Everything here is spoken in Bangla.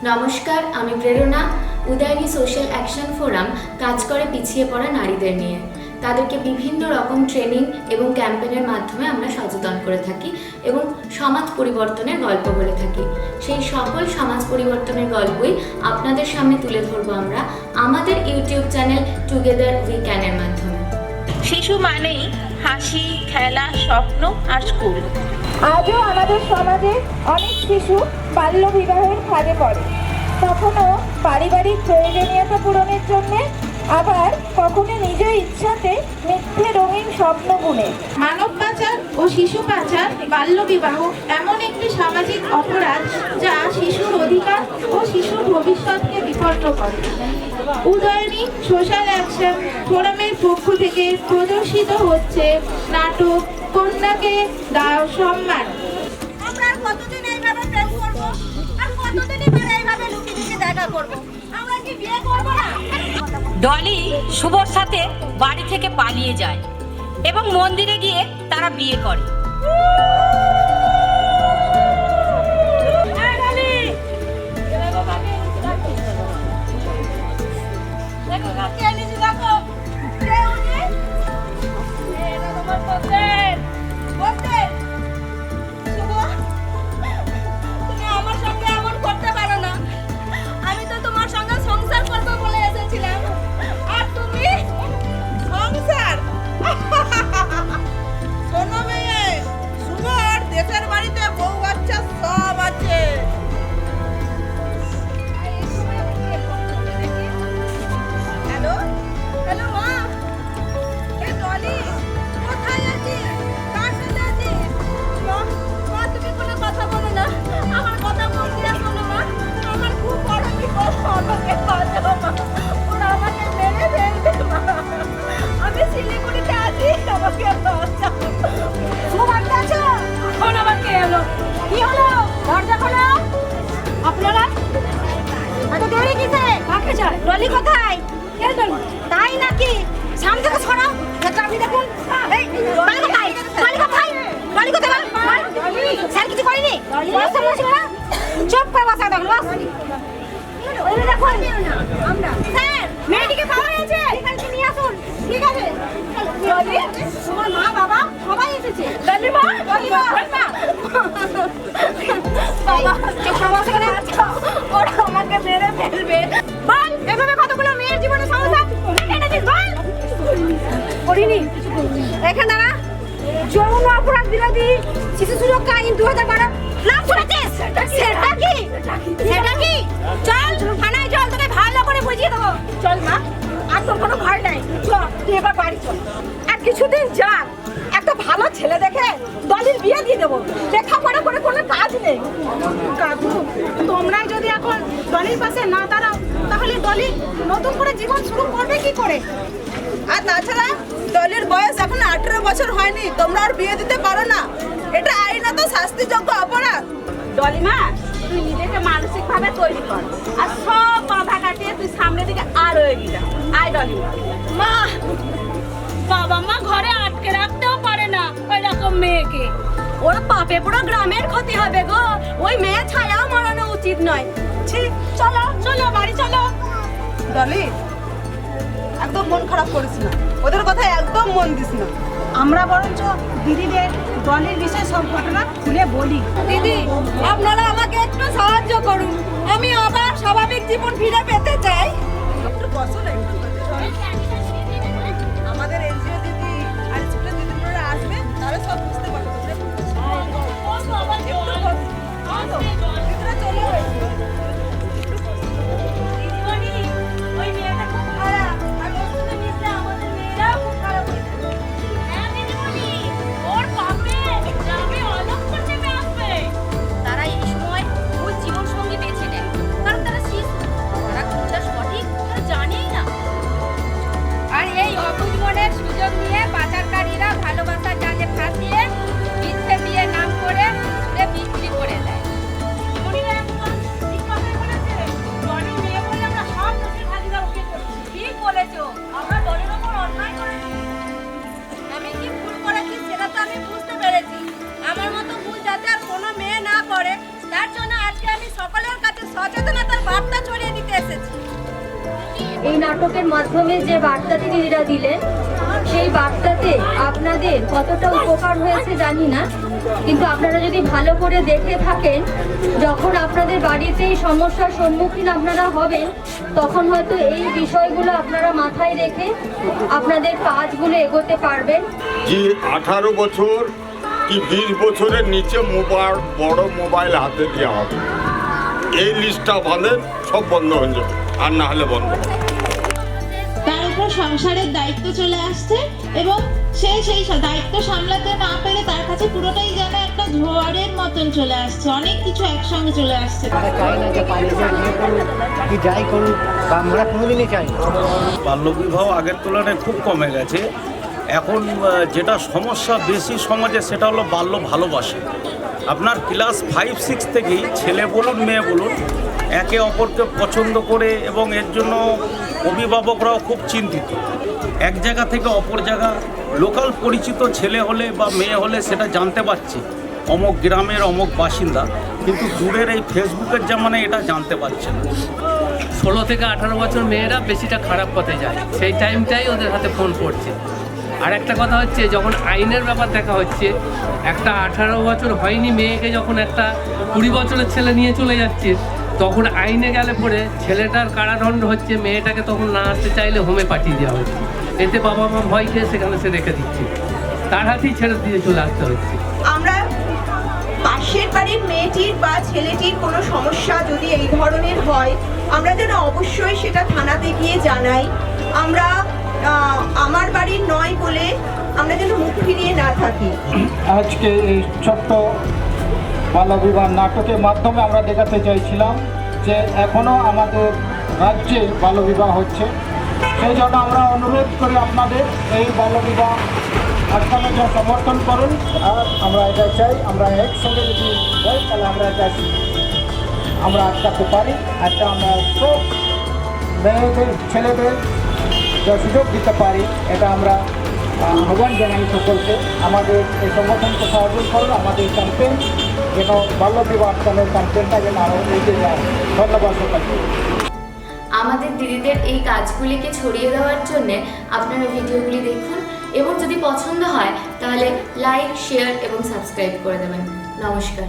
নমস্কার, আমি প্রেরণা। উদয়নী সোশ্যাল অ্যাকশন ফোরাম কাজ করে পিছিয়ে পড়া নারীদের নিয়ে। তাদেরকে বিভিন্ন রকম ট্রেনিং এবং ক্যাম্পেইনের মাধ্যমে আমরা সচেতন করে থাকি এবং সমাজ পরিবর্তনের গল্প বলে থাকি। সেই সকল সমাজ পরিবর্তনের গল্পই আপনাদের সামনে তুলে ধরবো আমরা আমাদের ইউটিউব চ্যানেল টুগেদার উই ক্যানের মাধ্যমে। শিশু মানেই হাসি, খেলা, স্বপ্ন আর স্কুল। আজও আমাদের সমাজে অনেক শিশু বাল্য বিবাহের ফাঁদে পড়ে, কখনো পারিবারিক প্রয়োজনীয়তা পূরণের জন্য, আবার কখনো নিজ ইচ্ছাতে মিথ্যে রঙিন স্বপ্ন বুনে। মানব পাচার ও শিশু পাচার, বাল্য বিবাহ এমন একটি সামাজিক অপরাধ যা শিশুর অধিকার ও শিশুর ভবিষ্যৎকে বিপন্ন করে। উদয়নী সোশ্যাল অ্যাকশন ফোরামের পক্ষ থেকে প্রদর্শিত হচ্ছে নাটক কন্যাকে দাও সম্মান। আমরা কতদিন এইভাবে প্রেম করব, আর কতদিনই এইভাবে লুকিয়ে লুকিয়ে দেখা করব? আমরা কি বিয়ে করব না? ডলি শুভর সাথে বাড়ি থেকে পালিয়ে যায় এবং মন্দিরে গিয়ে তারা বিয়ে করে। ডলি কোথায়? তাই নাকি? সামনে থেকে সরাও, আপনি দেখুন। ডলি কোথায়? ডলি কোথায়? ডলি কোথায়? স্যার কিছু করেনি? চুপ করে বসা দেখুন। স্যার, মেয়েটিকে পাওয়া গেছে, এখানে নিয়ে আসুন। ঠিক আছে, তোমার মা বাবা সবাই এসেছে। ডলি মা, ডলি মা, বাবা সমস্যা করে ওরা আমাকে মেরে ফেলবে। বল, এভাবে কতগুলো মেয়ের জীবনে সমস্যা এনেছিস বল। করিনি। এখানে না যৌন অপরাধ বিরোধী শিশু সুরক্ষা আইন 2012 নাম শুনেছিস? সেটা কি? সেটা কি? চল থানায় চল, তোকে ভালো করে বুঝিয়ে দেবো। চল মা, আর তোর কোনো ভয় নাই। চল তুই এবার বাড়ি চল, আর কিছুদিন যাক, একটা ভালো ছেলে দেখে ডলির বিয়ে দিয়ে দেবো। লেখাপড়া করে কোনো কাজ নেই। কাকু, তোমরাই যদি এখন ডলির পাশে না দাঁড়াও, তাহলে ডলি নতুন করে জীবন শুরু করবে কি করে? আর তাছাড়া ডলির বয়স এখন 18 বছর হয়নি, তোমরা আর বিয়ে দিতে পারো না। এটা আইনত শাস্তিযোগ্য অপরাধ। ডলি মা, তুই নিজেকে মানসিক ভাবে তৈরি কর, আর সব বাধা কাটিয়ে তুই সামনের দিকে আরো এগিয়ে যা। আয় ডলি মা। বাবা মা ঘরে আটকে রাখতেও পারে না ওই রকম মেয়েকে। ওর পাপে পুরো গ্রামের ক্ষতি হবে গো। ওই মেয়ে ছায়াও মারানো উচিত নয়। ঠিক, চলো চলো বাড়ি চলো। ডলি, একদম মন খারাপ করিস না, ওদের কথা একদম মন দিস না। আমরা বরঞ্চ দিদিদের ডলির বিষয়ে সব ঘটনা খুলে বলি। দিদি, আপনারা আমাকে একটু সাহায্য করুন, আমি আবার স্বাভাবিক জীবন ফিরে পেতে চাই। একটু বসো না, একটু আমাদের এনজিও দিদি আর স্কুলের দিদিরা আসবে, তাহলে সব বুঝতে পারবে। চলে তারা এই সময় ভুল জীবনসঙ্গী বেছে নেয়, কারণ তারা শিশু, তারা কোনটা সঠিক তারা জানেই না। আর এই অপজীবনের সুযোগ নিয়ে পাচারকারীরা ভালোবাসার জালে ফাঁসিয়ে সচেতনতার বার্তা ছড়িয়ে দিতে এসেছি। এই নাটকের মাধ্যমে যে বার্তাটি দিদিরা দিলেন, সেই বার্তাতে আপনাদের কতটা উপকার হয়েছে জানি না, কিন্তু আপনারা যদি ভালো করে দেখে থাকেন, যখন আপনাদের বাড়িতে এই সমস্যার সম্মুখীন আপনারা হবেন, তখন হয়তো এই বিষয়গুলো আপনারা মাথায় রেখে আপনাদের কাজগুলো এগোতে পারবেন। যে 18 বছর কি 20 বছরের নিচে মোবাইল, বড় মোবাইল হাতে দেওয়া হবে, এই লিস্টটা বাঁধেন, সব বন্ধ হয়ে যাবে, আর না হলে বন্ধ। তার উপর সংসারের দায়িত্ব চলে আসছে এবং সে সেই দায়িত্ব সামলাতে না পেরে তার কাছে পুরোটাই যেন একটা ঝড়ের মতন চলে আসছে, অনেক কিছু একসঙ্গে চলে আসছে। চাই না যে পালিয়ে বিয়ে করুক কি যাই করুক, বা আমরা কোনোদিনই চাই না। বাল্যবিবাহ আগের তুলনায় খুব কমে গেছে। এখন যেটা সমস্যা বেশি সমাজে, সেটা হলো বাল্য ভালোবাসা। আপনার ক্লাস 5-6 থেকেই ছেলে বলুন মেয়ে বলুন একে অপরকে পছন্দ করে, এবং এর জন্য অভিভাবকরাও খুব চিন্তিত। এক জায়গা থেকে অপর জায়গা লোকাল পরিচিত ছেলে হলে বা মেয়ে হলে সেটা জানতে পারছি অমুক গ্রামের অমুক বাসিন্দা, কিন্তু দূরের এই ফেসবুকের জামানায় এটা জানতে পারছে না। 16 থেকে 18 বছর মেয়েরা বেশিটা খারাপ পথে যায়, সেই টাইমটাই ওদের হাতে ফোন পড়ছে। আর একটা কথা হচ্ছে, যখন আইনের ব্যাপার দেখা হচ্ছে, একটা 18 বছর হয়নি মেয়েকে যখন একটা 20 বছরের ছেলে নিয়ে চলে যাচ্ছে, তখন আইনে গেলে পরে ছেলেটার কারাদণ্ড হচ্ছে, মেয়েটাকে তখন না আসতে চাইলে হোমে পাঠিয়ে দেওয়া হচ্ছে। এতে বাবা মা ভয় খেয়ে সেখানে সে রেখে দিচ্ছে, তার হাতেই ছেড়ে দিয়ে চলে আসতে হচ্ছে। আমরা পাশের বাড়ির মেয়েটির বা ছেলেটির কোনো সমস্যা যদি এই ধরনের হয়, আমরা যেন অবশ্যই সেটা থানাতে গিয়ে জানাই। আমরা আমার বাড়ির নয় বলে আমরা যেন মুখ ফিরিয়ে না থাকি। আজকে এই ছোট্ট বাল্যবিবাহ নাটকের মাধ্যমে আমরা দেখাতে চাইছিলাম যে এখনও আমাদের রাজ্যে বাল্যবিবাহ হচ্ছে। সেই জন্য আমরা অনুরোধ করি আপনাদের এই বাল্যবিবাহ আটকানোর জন্য সমর্থন করুন। আর আমরা এটা চাই, আমরা একসঙ্গে যদি যাই তাহলে আমরা এটা আমরা আটকাতে পারি। একটা আমরা সব মেয়েদের ছেলেদের যে সুযোগ দিতে পারি, এটা আমরা আহ্বান জানাই সকলকে। আমাদের এই সংগঠনকে সাহায্য করুন, আমাদের ক্যাম্পেইন যেন বাল্যবিবাহ আটকানোর ক্যাম্পেইনটা যেন আরও এগিয়ে যায়। ধন্যবাদ সকলকে। আমাদের দিদিদের এই কাজগুলিকে ছড়িয়ে দেওয়ার জন্যে আপনারা ভিডিওগুলি দেখুন, এবং যদি পছন্দ হয় তাহলে লাইক, শেয়ার এবং সাবস্ক্রাইব করে দেবেন। নমস্কার।